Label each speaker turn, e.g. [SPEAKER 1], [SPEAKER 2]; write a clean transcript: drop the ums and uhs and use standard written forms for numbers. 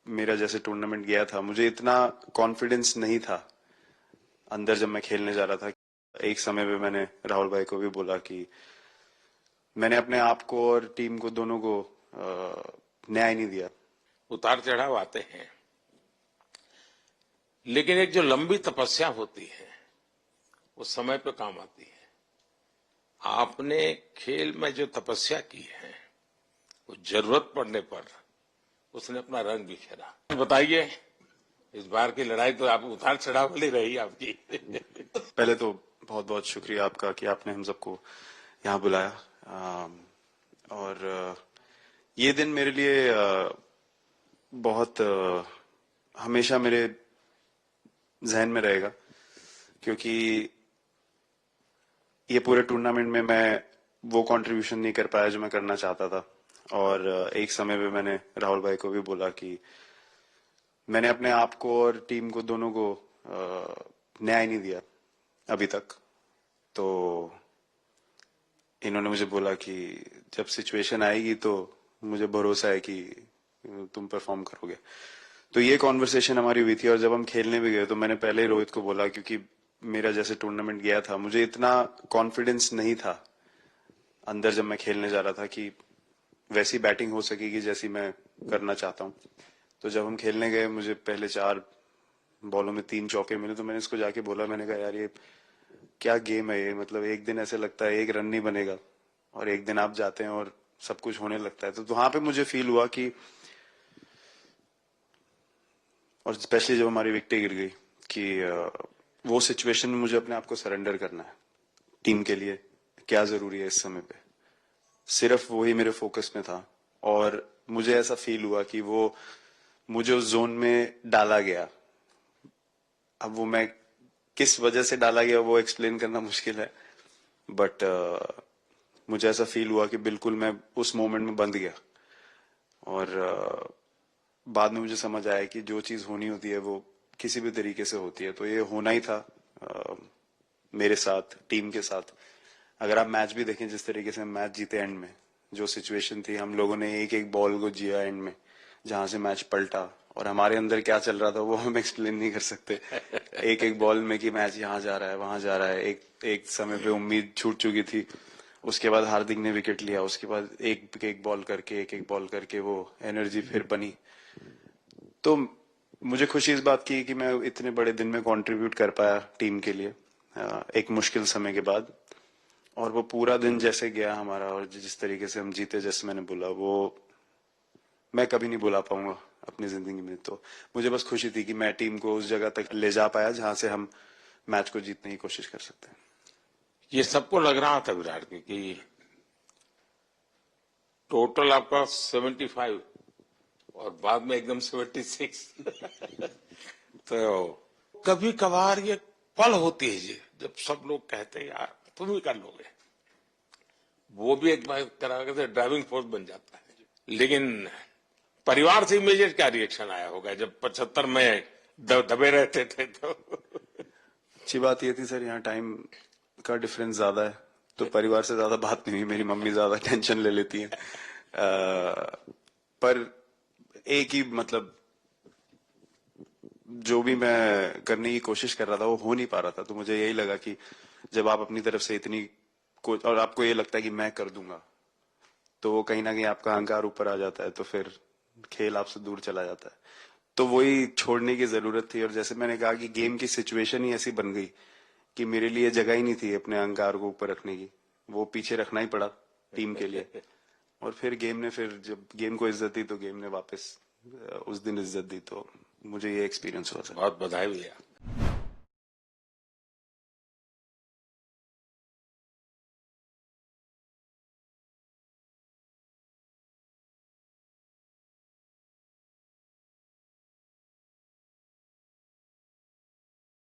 [SPEAKER 1] मेरा जैसे टूर्नामेंट गया था, मुझे इतना कॉन्फिडेंस नहीं था अंदर जब मैं खेलने जा रहा था। एक समय पे मैंने राहुल भाई को भी बोला कि मैंने अपने आप को और टीम को दोनों को न्याय नहीं दिया।
[SPEAKER 2] उतार चढ़ाव आते हैं, लेकिन एक जो लंबी तपस्या होती है वो समय पे काम आती है। आपने खेल में जो तपस्या की है वो जरूरत पड़ने पर उसने अपना रंग बिखेरा। बताइए, इस बार की लड़ाई तो आप उतार चढ़ाव वाली रही आपकी।
[SPEAKER 1] पहले तो बहुत बहुत शुक्रिया आपका कि आपने हम सबको यहाँ बुलाया। और ये दिन मेरे लिए बहुत हमेशा मेरे जहन में रहेगा, क्योंकि ये पूरे टूर्नामेंट में मैं वो कंट्रीब्यूशन नहीं कर पाया जो मैं करना चाहता था। और एक समय पे मैंने राहुल भाई को भी बोला कि मैंने अपने आप को और टीम को दोनों को न्याय नहीं दिया अभी तक। तो इन्होंने मुझे बोला कि जब सिचुएशन आएगी तो मुझे भरोसा है कि तुम परफॉर्म करोगे। तो ये कॉन्वर्सेशन हमारी हुई थी, और जब हम खेलने भी गए तो मैंने पहले ही रोहित को बोला, क्योंकि मेरा जैसे टूर्नामेंट गया था, मुझे इतना कॉन्फिडेंस नहीं था अंदर जब मैं खेलने जा रहा था कि वैसी बैटिंग हो सकेगी जैसी मैं करना चाहता हूँ। तो जब हम खेलने गए, मुझे पहले 4 बॉलों में 3 चौके मिले, तो मैंने इसको जाके बोला, मैंने कहा यार ये क्या गेम है ये, मतलब एक दिन ऐसे लगता है एक रन नहीं बनेगा और एक दिन आप जाते हैं और सब कुछ होने लगता है। तो वहां पे मुझे फील हुआ कि, और स्पेशली जब हमारी विकेट गिर गई, कि वो सिचुएशन में मुझे अपने आप को सरेंडर करना है। टीम के लिए क्या जरूरी है इस समय पे, सिर्फ वही मेरे फोकस में था। और मुझे ऐसा फील हुआ कि वो मुझे उस जोन में डाला गया। अब वो मैं किस वजह से डाला गया वो एक्सप्लेन करना मुश्किल है, बट मुझे ऐसा फील हुआ कि बिल्कुल मैं उस मोमेंट में बंध गया। और बाद में मुझे समझ आया कि जो चीज होनी होती है वो किसी भी तरीके से होती है। तो ये होना ही था मेरे साथ, टीम के साथ। अगर आप मैच भी देखें, जिस तरीके से मैच जीते एंड में, जो सिचुएशन थी, हम लोगों ने एक एक बॉल को जिया एंड में, जहां से मैच पलटा, और हमारे अंदर क्या चल रहा था वो हम एक्सप्लेन नहीं कर सकते। एक एक बॉल में कि मैच यहाँ जा रहा है वहां जा रहा है। एक समय पे उम्मीद छूट चुकी थी, उसके बाद हार्दिक ने विकेट लिया, उसके बाद एक एक बॉल करके वो एनर्जी फिर बनी। तो मुझे खुशी इस बात की कि मैं इतने बड़े दिन में कंट्रीब्यूट कर पाया टीम के लिए, एक मुश्किल समय के बाद। और वो पूरा दिन जैसे गया हमारा, और जिस तरीके से हम जीते, जैसे मैंने बोला, वो मैं कभी नहीं भुला पाऊंगा अपनी जिंदगी में। तो मुझे बस खुशी थी कि मैं टीम को उस जगह तक ले जा पाया जहां से हम मैच को जीतने की कोशिश कर सकते हैं।
[SPEAKER 2] ये सबको लग रहा था विराट कि टोटल आपका 75 और बाद में एकदम 76। तो कभी कभार ये पल होती है जी, जब सब लोग कहते हैं यार तुम ही कर लोगे, वो भी एक बार तरह से ड्राइविंग फोर्स बन जाता है। लेकिन परिवार से इमीडिएट क्या रिएक्शन आया होगा जब 75 में दबे रहते थे? तो
[SPEAKER 1] अच्छी बात ये थी सर, यहाँ टाइम का डिफरेंस ज्यादा है, तो परिवार से ज्यादा बात नहीं हुई। मेरी मम्मी ज्यादा टेंशन ले लेती हैं। पर एक ही, मतलब जो भी मैं करने की कोशिश कर रहा था वो हो नहीं पा रहा था। तो मुझे यही लगा कि जब आप अपनी तरफ से इतनी और आपको ये लगता है कि मैं कर दूंगा, तो वो कहीं ना कहीं आपका अहंकार ऊपर आ जाता है, तो फिर खेल आपसे दूर चला जाता है। तो वही छोड़ने की जरूरत थी। और जैसे मैंने कहा कि गेम की सिचुएशन ही ऐसी बन गई कि मेरे लिए जगह ही नहीं थी अपने अहंकार को ऊपर रखने की, वो पीछे रखना ही पड़ा टीम के लिए। और फिर गेम ने, फिर जब गेम को इज्जत दी तो गेम ने वापस उस दिन इज्जत दी। तो मुझे ये एक्सपीरियंस हुआ सर।
[SPEAKER 2] बहुत बधाई भैया।